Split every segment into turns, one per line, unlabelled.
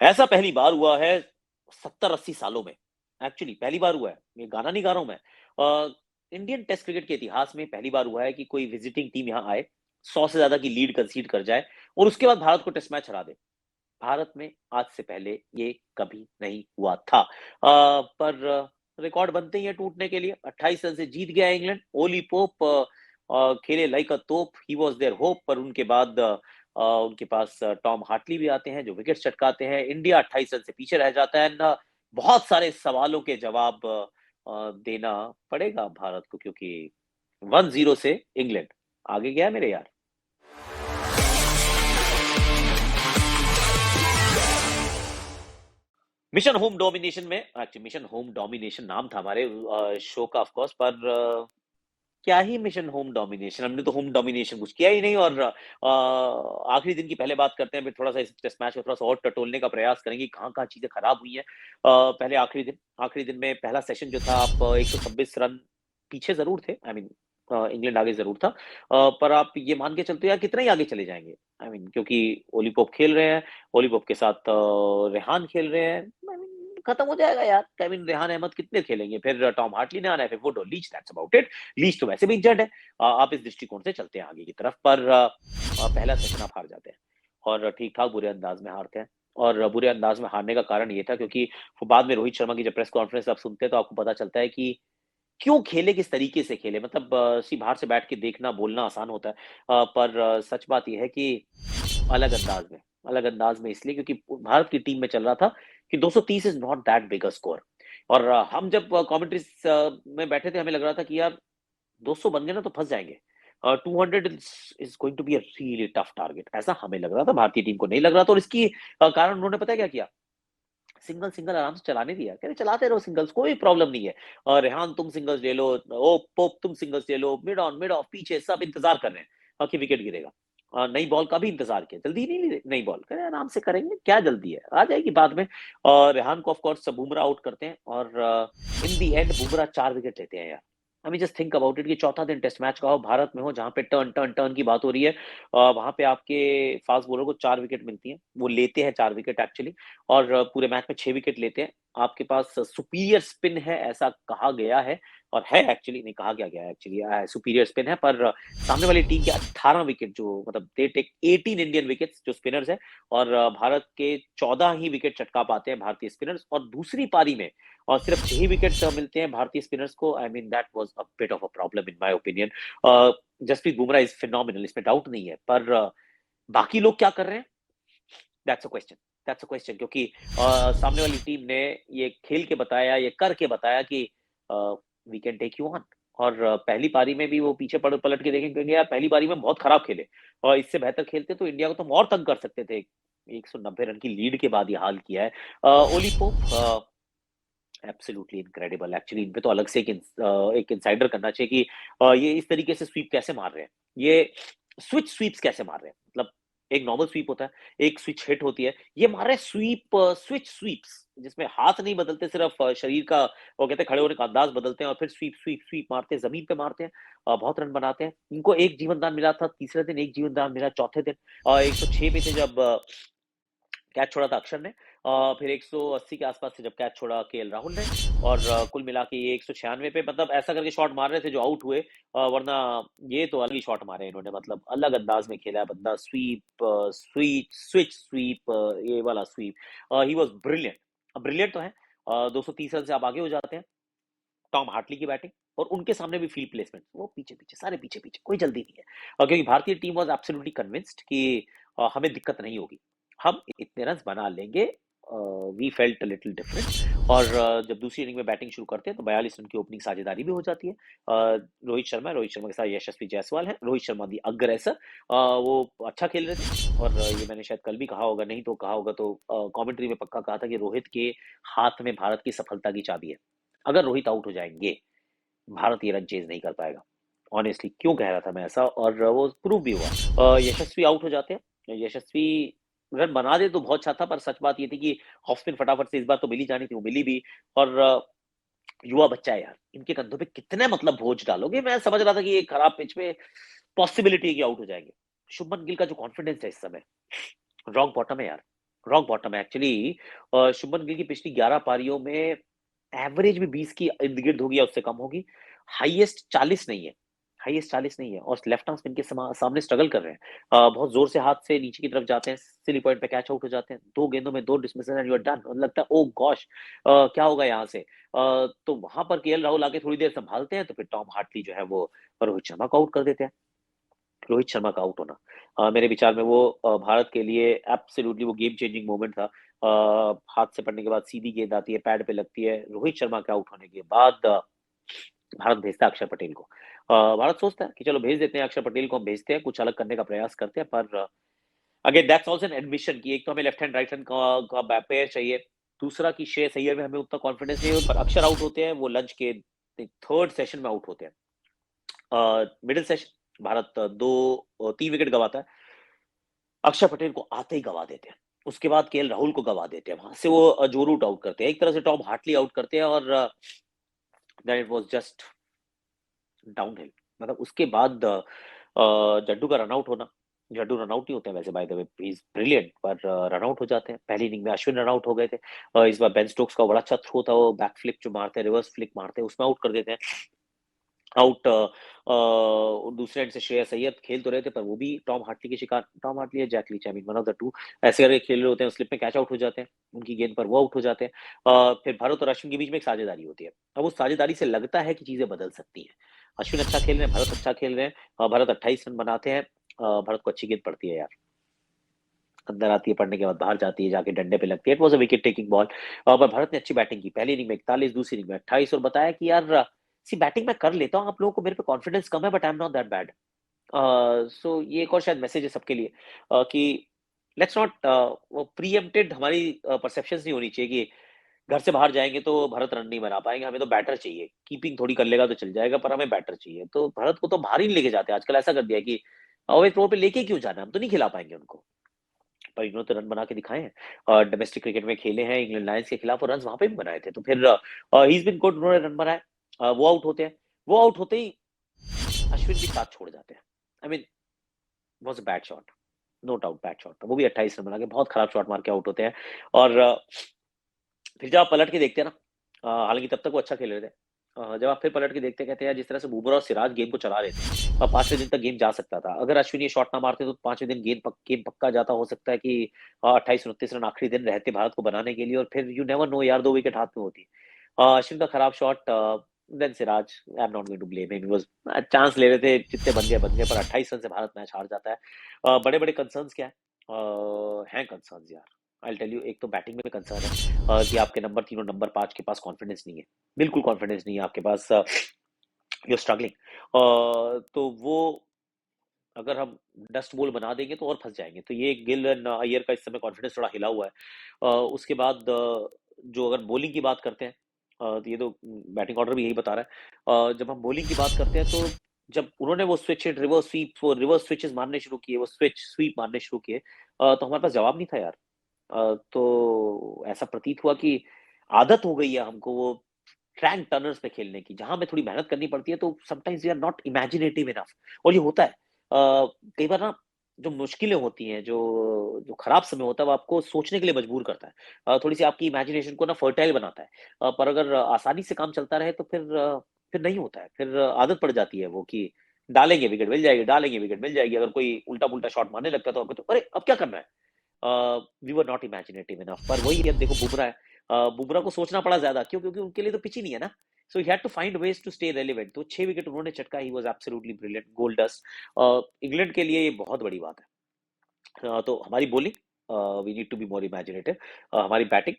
ऐसा पहली बार हुआ है 70-80 सालों में। एक्चुअली पहली बार हुआ है। ये गाना नहीं गा रहा हूँ मैं। इंडियन टेस्ट क्रिकेट के इतिहास में पहली बार हुआ है कि कोई विजिटिंग टीम यहाँ आए, 100 से ज्यादा की लीड कंसीड कर जाए और उसके बाद भारत को टेस्ट मैच हरा दे। भारत में आज से पहले ये कभी नहीं हुआ था। पर रिकॉर्ड बनते ही है टूटने के लिए। 28 रन से जीत गया इंग्लैंड। ओली पोप खेले लाइक अ तोप, ही वाज देयर होप। पर उनके बाद उनके पास टॉम हार्टली भी आते हैं जो विकेट चटकाते हैं। इंडिया 28 रन से पीछे रह जाता है ना। बहुत सारे सवालों के जवाब देना पड़ेगा भारत को, क्योंकि 1-0 से इंग्लैंड आगे गया मेरे यार। मिशन होम डोमिनेशन में, एक्चुअली मिशन होम डोमिनेशन नाम था हमारे शो का ऑफ कोर्स। पर क्या ही मिशन होम डोमिनेशन, हमने तो होम डोमिनेशन कुछ किया ही नहीं। और आखिरी दिन की पहले बात करते हैं, फिर थोड़ा सा इस टेस्ट मैच को थोड़ा सा और टटोलने का प्रयास करेंगे कहाँ कहाँ चीजें खराब हुई हैं। पहले आखिरी दिन में पहला सेशन जो था, आप 126 रन पीछे जरूर थे। आई मीन इंग्लैंड आगे जरूर था। पर आप ये मान के चलते हो यार कितना ही आगे चले जाएंगे। आई मीन क्योंकि ओली पोप खेल रहे हैं, ओली पोप के साथ रेहान खेल रहे हैं। आई मीन खत्म हो जाएगा यार। केविन रेहान अहमद कितने खेलेंगे, फिर टॉम हार्टली ने आना है, फिर वो Leach, that's about it. Leach तो वैसे भी इंजर्ड है। आप इस दृष्टिकोण से चलते हैं आगे की तरफ। पर पहला सेशन आप हार जाते हैं और ठीक ठाक बुरे अंदाज में हारते हैं। और बुरे अंदाज में हारने का कारण ये था क्योंकि वो बाद में रोहित शर्मा की जब प्रेस कॉन्फ्रेंस आप सुनते हैं तो आपको पता चलता है कि क्यों खेले, किस तरीके से खेले। मतलब बाहर से बैठ के देखना बोलना आसान होता है। पर सच बात यह है कि अलग अंदाज में, अलग अंदाज में इसलिए क्योंकि भारत की टीम में चल रहा था कि 230 is not that big a score. और हम जब कमेंट्री में बैठे थे हमें लग रहा था कि यार 200 बन गए ना तो फंस जाएंगे। 200 is going to be a really tough target, ऐसा हमें लग रहा था। भारतीय टीम को नहीं लग रहा था। और इसकी कारण उन्होंने पता है क्या किया? सिंगल सिंगल आराम से चलाने दिया। कह रहे चलाते रहो सिंगल्स, कोई प्रॉब्लम नहीं है। और रेहान तुम सिंगल्स ले लो, ओ पोप तुम सिंगल्स ले लो, मिड ऑन मिड ऑफ पीछे सब इंतजार कर रहे हैं कि विकेट गिरेगा। नई बॉल का भी इंतजार किया, जल्दी नहीं ली नई बॉल, कह रहे आराम से करेंगे, क्या जल्दी है, आ जाएगी बाद में। और रेहान को ऑफ कोर्स बुमराह आउट करते हैं और इन दी एंड बुमराह 4 विकेट लेते हैं यार। I mean just think about it कि चौथा दिन टेस्ट मैच का हो, भारत में हो, जहां पे टर्न टर्न टर्न की बात हो रही है, वहां पे आपके फास्ट बॉलर को 4 विकेट मिलती है। वो लेते हैं 4 विकेट एक्चुअली। और पूरे मैच में 6 विकेट लेते हैं। आपके पास सुपीरियर स्पिन है ऐसा कहा गया है। और है एक्चुअली, नहीं कहा क्या गया है एक्चुअली, सुपीरियर स्पिन है। पर सामने वाली टीम के 18 विकेट जो मतलब दे टेक 18 इंडियन विकेट्स जो स्पिनर्स है। और भारत के 14 ही विकेट चटका पाते हैं भारतीय स्पिनर्स। और दूसरी पारी में और सिर्फ 6 ही विकेट मिलते हैं भारतीय स्पिनर्स को। I mean that was a bit of a problem in my opinion. Jasprit Bumrah is phenomenal, इसमें डाउट नहीं है। पर बाकी लोग क्या कर रहे हैं, that's a question. That's a question क्योंकि सामने वाली टीम ने ये खेल के बताया, ये करके बताया कि we can take you on. और पहली पारी में भी वो पीछे पलट के देखेंगे यार, पहली पारी में बहुत खराब खेले और इससे बेहतर खेलते तो इंडिया को तो हम और तंग कर सकते थे। 190 रन की लीड के बाद ये हाल किया है। Ollie Pope absolutely incredible. Actually in पे तो अलग से एक इनसाइडर करना चाहिए कि ये इस तरीके से स्वीप कैसे मार रहे हैं, ये स्विच स्वीप्स कैसे मार रहे हैं। मतलब एक नॉर्मल स्वीप होता है, एक स्विच हिट होती है, ये मार रहे हैं स्वीप, स्विच स्वीप्स जिसमें हाथ नहीं बदलते, सिर्फ शरीर का वो कहते हैं खड़े होने का अंदाज बदलते हैं और फिर स्वीप स्वीप स्वीप मारते हैं, जमीन पे मारते हैं। बहुत रन बनाते हैं। इनको एक जीवन दान मिला था तीसरे दिन, एक जीवन दान मिला चौथे दिन। 106 पे थे जब कैच छोड़ा था अक्षर ने। फिर 180 के आसपास से जब कैच छोड़ा केएल राहुल ने। और कुल मिला के ये 196 पे मतलब ऐसा करके शॉट मार रहे थे जो आउट हुए। वरना ये तो अलग ही शॉट मारे इन्होंने, मतलब अलग अंदाज में खेला है बंदा। स्वीप, स्विच स्वीप, ये वाला sweep, he was brilliant. Brilliant तो है। 230 रन से आप आगे हो जाते हैं। टॉम हार्टली की बैटिंग और उनके सामने भी फील्ड प्लेसमेंट, वो पीछे पीछे सारे पीछे पीछे, कोई जल्दी नहीं है। क्योंकि भारतीय टीम वाज एब्सोल्युटली कन्विंस्ड कि हमें दिक्कत नहीं होगी, हम इतने रन बना लेंगे। We felt little different. और जब दूसरी इनिंग में बैटिंग शुरू करते हैं तो 42 रन की ओपनिंग साझेदारी भी हो जाती है। रोहित शर्मा के साथ यशस्वी जायसवाल है। रोहित शर्मा दी अग्रेसर, वो अच्छा खेल रहे थे। और ये मैंने शायद कल भी कहा होगा, नहीं तो कहा होगा तो कमेंट्री में पक्का कहा था कि रोहित के हाथ में भारत की सफलता की चाबी है। अगर रोहित आउट हो जाएंगे, भारत ये रन चेज नहीं कर पाएगा। ऑनेस्टली क्यों कह रहा था मैं ऐसा, और वो प्रूव भी हुआ। यशस्वी आउट हो जाते हैं। यशस्वी रन बना दे तो बहुत अच्छा था, पर सच बात ये थी कि ऑफ स्पिन फटाफट से इस बार तो मिली जानी थी, वो मिली भी। और युवा बच्चा है यार, इनके कंधों पे कितने मतलब बोझ डालोगे। मैं समझ रहा था कि ये खराब पिच पे पॉसिबिलिटी है कि आउट हो जाएंगे। शुभमन गिल का जो कॉन्फिडेंस है इस समय रॉक बॉटम है यार। रॉक बॉटम है एक्चुअली। शुभमन गिल की पिछली 11 पारियों में एवरेज भी 20 की इर्द-गिर्द होगी या उससे कम होगी। हाईएस्ट 40 नहीं है, हाईएस्ट 40 नहीं है और लेफ्ट आर्म स्पिन के सामने स्ट्रगल कर रहे हैं। बहुत ज़ोर से हाथ से नीचे की तरफ जाते हैं, सिली पॉइंट पे कैच आउट हो जाते हैं। 2 गेंदों में 2 dismissal and you are done. लगता है ओह गॉश! क्या होगा यहाँ से? तो वहाँ पर केएल राहुल आके थोड़ी देर संभालते हैं, तो फिर टॉम हार्टली जो है वो रोहित शर्मा को आउट कर देते हैं। रोहित शर्मा का आउट होना मेरे विचार में वो भारत के लिए एब्सोल्युटली वो गेम चेंजिंग मोमेंट था। हाथ से पड़ने के बाद सीधी गेंद आती है, पैड पे लगती है। रोहित शर्मा के आउट होने के बाद भारत भेजता है अक्षर पटेल को। भारत सोचता है कि चलो भेज देते हैं अक्षर पटेल को, हम भेजते हैं, कुछ अलग करने का प्रयास करते हैं, पर again that's also an admission कि एक तो हमें लेफ्ट हैंड राइट हैंड का पेयर चाहिए। दूसरा कि श्रेयस अय्यर में हमें उतना कॉन्फिडेंस नहीं है, पर अक्षर आउट होते हैं, वो लंच के थर्ड सेशन में आउट होते हैं। मिडिल सेशन भारत 3 विकेट गंवाता है। अक्षर पटेल को आते ही गवा देते हैं। उसके बाद केएल राहुल को गवा देते हैं। वहां से वो जो रूट आउट करते हैं, एक तरह से टॉम हार्टली आउट करते हैं और then it was just downhill. मतलब उसके बाद जड्डू का रन आउट होना, जड्डू रन आउट नहीं होते हैं वैसे by the way, he is brilliant, पर रन आउट हो जाते हैं। पहली इनिंग में अश्विन रन आउट हो गए थे। इस बार बेन स्टोक्स का बड़ा अच्छा थ्रो था, वो बैक फ्लिप जो मारते हैं, रिवर्स फ्लिक मारते हैं, उसमें आउट कर देते हैं। आउट दूसरे एंड से श्रेयस अय्यर खेल तो रहे थे, पर वो भी टॉम हार्टली के शिकार, टॉम हार्टली या Jack Leach, I mean one of the two, ऐसे करके खेल रहे होते हैं, स्लिप में कैच आउट हो जाते हैं, उनकी गेंद पर वो आउट हो जाते हैं। फिर भारत और अश्विन के बीच में एक साझेदारी होती है। अब उस साझेदारी से लगता है कि चीजें बदल सकती हैं। अश्विन अच्छा खेल रहे हैं, भारत अच्छा खेल रहे हैं, भारत 28 रन बनाते हैं। भारत को अच्छी गेंद पड़ती है यार, अंदर आती है, पड़ने के बाद बाहर जाती है, जाके डंडे पे लगती है। It was a wicket taking ball. पर भारत ने अच्छी बैटिंग की, पहली इनिंग में 41, दूसरी इनिंग में 28, और बताया कि यार सी बैटिंग मैं कर लेता हूँ, आप लोगों को मेरे पे कॉन्फिडेंस कम है, but I am not that bad. So ये एक और शायद मैसेज है सबके लिए, कि लेट्स नॉट वो प्रीएम्प्टेड हमारी परसेप्शंस नहीं होनी चाहिए कि घर से बाहर जाएंगे तो भारत रन नहीं बना पाएंगे, हमें तो बैटर चाहिए, कीपिंग थोड़ी कर लेगा तो चल जाएगा, पर हमें बैटर चाहिए। तो भारत को तो बाहर ही नहीं लेके जाते आजकल, ऐसा कर दिया है कि अवे फ्लोर पे लेके क्यों जाना, हम तो नहीं खिला पाएंगे उनको। पर इन्होंने तो रन बना के दिखाए हैं, और डोमेस्टिक क्रिकेट में खेले हैं इंग्लैंड लायंस के खिलाफ, और रन वहां पे भी बनाए थे। तो फिर ही इज बिन गुड, उन्होंने रन बनाए। वो आउट होते हैं, वो आउट होते ही अश्विन भी साथ छोड़ जाते हैं। I mean was a bad shot, no doubt bad shot था, वो भी 28 रन बना के बहुत खराब शॉट मार के आउट होते हैं। और फिर जब आप पलट के देखते हैं ना, हालांकि तब तक वो अच्छा खेल रहे थे, जब आप फिर पलट के देखते हैं, कहते हैं यार जिस तरह से बुमराह और सिराज गेम को चला रहे थे, 5वें दिन तक गेम जा सकता था। अगर अश्विन ये शॉट ना मारते तो 5वें दिन गेम पक्का जाता। हो सकता है कि 28-29 रन आखिरी दिन रहते भारत को बनाने के लिए, और फिर यू नेवर नो यार, 2 विकेट हाथ में होती। अश्विन का खराब shot, then Siraj, I am not going to blame him, he was chance ले रहे थे, जितने बन गए, पर 28 रन से भारत मैच हार जाता है। बड़े-बड़े कंसर्न्स क्या है? हैं कंसर्न्स यार, आई विल टेल यू। एक तो बैटिंग में कंसर्न है, कि आपके नंबर 3 और नंबर 5 के पास कॉन्फिडेंस नहीं है, बिल्कुल कॉन्फिडेंस नहीं है आपके पास, यू आर स्ट्रगलिंग। तो वो अगर हम डस्ट बॉल बना देंगे तो और फंस जाएंगे। तो ये गिल एंड अय्यर का इस समय कॉन्फिडेंस थोड़ा हिला हुआ है। उसके बाद जो अगर बॉलिंग की बात करते हैं, तो ये तो बैटिंग ऑर्डर भी यही बता रहा है। जब हम बॉलिंग की बात करते हैं, तो जब उन्होंने वो स्विच हिट, रिवर्स स्वीप, वो रिवर्स स्विचेस मारने शुरू किए, वो स्विच स्वीप मारने शुरू किए, तो हमारे पास जवाब नहीं था यार। तो ऐसा प्रतीत हुआ कि आदत हो गई है हमको वो ट्रैक टर्नर्स पे खेलने की, जहां हमें थोड़ी मेहनत करनी पड़ती है, तो sometimes we are not imaginative enough. और ये होता है कई बार ना, जो मुश्किलें होती हैं, जो जो खराब समय होता है, वो आपको सोचने के लिए मजबूर करता है, थोड़ी सी आपकी इमेजिनेशन को ना फर्टाइल बनाता है। पर अगर आसानी से काम चलता रहे, तो फिर नहीं होता है, फिर आदत पड़ जाती है वो कि डालेंगे विकेट मिल जाएगी, डालेंगे विकेट मिल जाएगी। अगर कोई उल्टा पुल्टा शॉट मारने लगता है, तो आपको तो अरे अब क्या करना है, we were not imaginative enough. पर वही, अब देखो बुमराह है, बुमराह को सोचना पड़ा ज्यादा, क्यों? क्योंकि उनके लिए तो पिच ही नहीं है ना। So he had to find ways to stay relevant. तो 6 विकेट उन्होंने चटका, he was absolutely brilliant, gold dust. England के लिए ये बहुत बड़ी बात है। तो हमारी bowling, we need to be more imaginative. हमारी बैटिंग,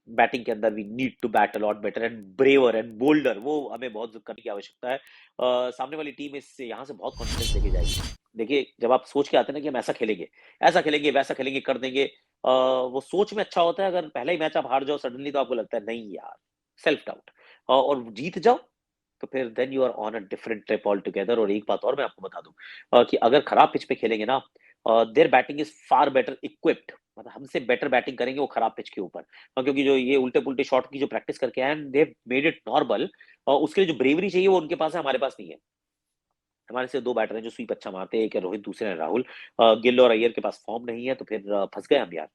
बैटिंग के अंदर we need to bat a lot better and braver and bolder, वो हमें बहुत करने की आवश्यकता है। सामने वाली टीम इससे यहाँ से बहुत कॉन्फिडेंस लेके जाएगी। देखिए, जब आप सोच के आते हैं ना कि हम ऐसा खेलेंगे, वैसा खेलेंगे, कर देंगे, वो सोच में अच्छा होता है। अगर पहला ही मैच आप हार जाओ सडनली, तो आपको लगता है नहीं यार, सेल्फ डाउट। और जीत जाओ, तो फिर then you are on a different trip altogether. और एक बात और मैं आपको बता दूं, कि अगर खराब पिच पे खेलेंगे ना, there batting is far better equipped, मतलब हमसे बेटर बैटिंग करेंगे वो खराब पिच के ऊपर। क्योंकि जो ये उल्टे पुल्टे शॉट की जो प्रैक्टिस करके आए, and they made it normal, और उसके लिए जो ब्रेवरी चाहिए वो उनके पास है, हमारे पास नहीं है। हमारे से 2 बैटर हैं जो स्वीप अच्छा मारते हैं, एक है रोहित, दूसरे हैं राहुल। गिल और अय्यर के पास फॉर्म नहीं है, तो फिर फंस गए हम यार।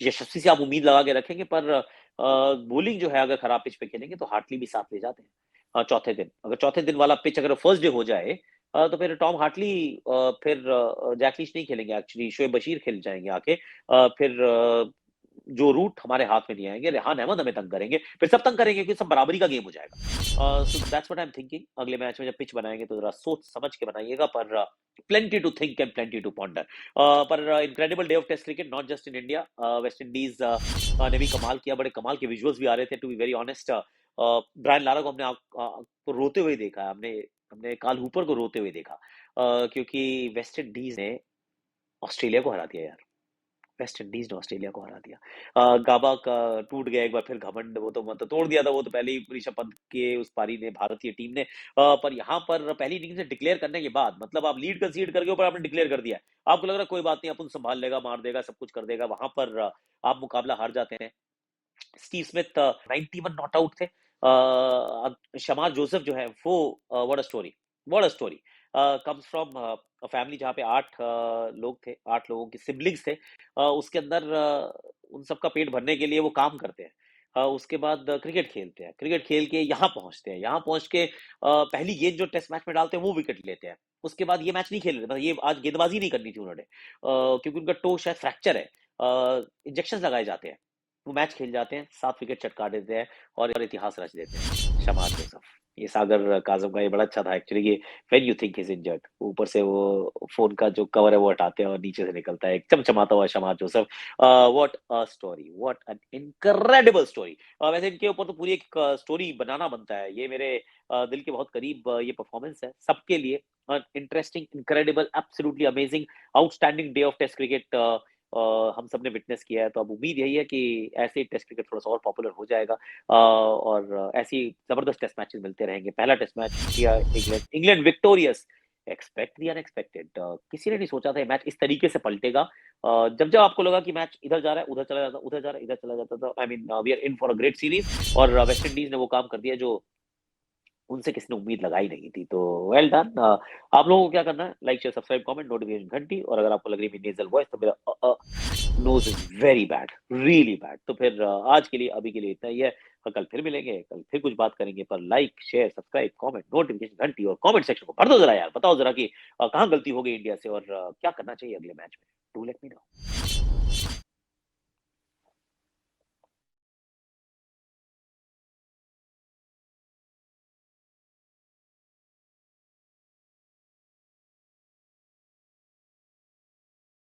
यशस्वी से आप उम्मीद लगा के रखेंगे, पर बॉलिंग जो है अगर खराब पिच पे खेलेंगे तो हार्टली भी साथ ले जाते हैं। चौथे दिन, अगर चौथे दिन वाला पिच अगर फर्स्ट डे हो जाए तो फिर टॉम हार्टली फिर जैक लीच नहीं खेलेंगे, एक्चुअली शोएब बशीर खेल जाएँगे आके। फिर जो रूट हमारे हाथ में नहीं आएँगे, रेहान अहमद हमें तंग करेंगे, फिर सब तंग करेंगे क्योंकि सब बराबरी का गेम हो जाएगा। So that's what I am thinking. अगले मैच में जब पिच बनाएँगे तो ज़रा सोच समझ के बनाइएगा, पर plenty to think and plenty to ponder. पर incredible day of test cricket, not just in India. West Indies ने भी कमाल किया, बड़े कमाल के विजुअल्स भी आ रहे थे, to be very honest. Brian Lara को हमने को रोते हुए देखा है, हमने हमने काल हूपर को रोते हुए देखा, क्योंकि वेस्ट इंडीज़ ने ऑस्ट्रेलिया को हरा दिया यार। वेस्ट इंडीज ने ऑस्ट्रेलिया को हरा दिया। गाबा का टूट गया एक बार फिर घमंड, वो तो मतलब तोड़ दिया था वो तो पहले ही ऋषभ पंत के उस पारी ने, भारतीय टीम ने। पर यहाँ पर पहली इनिंग्स में डिक्लेयर करने के बाद, मतलब आप लीड कंसीड करके ऊपर आपने डिक्लेयर कर दिया है, आपको लग रहा है कोई बात नहीं, अपन संभाल लेगा, मार देगा, सब कुछ कर देगा, वहां पर आप मुकाबला हार जाते हैं। स्टीव स्मिथ 91 नॉट आउट थे। शमार जोसेफ जो है वो, what a story, what a story. Comes from family जहाँ पे 8 लोग थे, 8 लोगों के सिबलिंग्स थे। उसके अंदर उन सबका पेट भरने के लिए वो काम करते हैं। उसके बाद क्रिकेट खेलते हैं, क्रिकेट खेल के यहाँ पहुंचते हैं, यहाँ पहुंच के पहली गेंद जो टेस्ट मैच में डालते हैं वो विकेट लेते हैं। उसके बाद ये मैच नहीं खेल रहे, मतलब ये आज गेंदबाजी नहीं करनी थी उन्होंने, क्योंकि उनका टो शायद फ्रैक्चर है। इंजेक्शन लगाए जाते हैं, वो मैच खेल जाते हैं, 7 विकेट चटका देते हैं और इतिहास रच देते हैं। शमार जोसफ, ये सागर काज़म का ये बड़ा अच्छा था एक्चुअली, ये when you think he is injured, ऊपर से वो फ़ोन का जो कवर है वो हटाते हैं और नीचे से निकलता है एक चमचमाता हुआ शमार Joseph. What a story, what an incredible story. वैसे इनके ऊपर तो पूरी एक स्टोरी बनाना बनता है। ये मेरे दिल के बहुत करीब ये परफॉर्मेंस है सबके लिए। Interesting, incredible, absolutely amazing, outstanding day of test cricket हम सब ने विटनेस किया है। तो अब उम्मीद यही है कि ऐसे ही टेस्ट क्रिकेट थोड़ा-सा और पॉपुलर हो जाएगा, और ऐसी ही ज़बरदस्त टेस्ट मैचेस मिलते रहेंगे। पहला टेस्ट मैच किया England, England victorious, expect the unexpected. किसी ने नहीं सोचा था ये मैच इस तरीके से पलटेगा। जब-जब आपको लगा कि मैच इधर जा रहा है, उधर चला जाता, उधर जा रहा है, इधर चला जाता था। I mean we are in for a great series, और वेस्ट इंडीज ने वो काम कर दिया जो उनसे किसी ने उम्मीद लगाई नहीं थी। तो वेल डन। आप लोगों को क्या करना है, like share subscribe comment notification घंटी, और अगर आपको लग रही है मेरी नेजल वॉइस तो मेरा nose is very bad, really bad. तो फिर आज के लिए, अभी के लिए इतना ही है। कल फिर मिलेंगे, कल फिर कुछ बात करेंगे, पर like share subscribe comment notification घंटी और कमेंट सेक्शन को भर दो जरा यार, बताओ जरा कि कहाँ गलती हो गई इंडिया से, और क्या करना चाहिए अगले मैच में। Do let me know.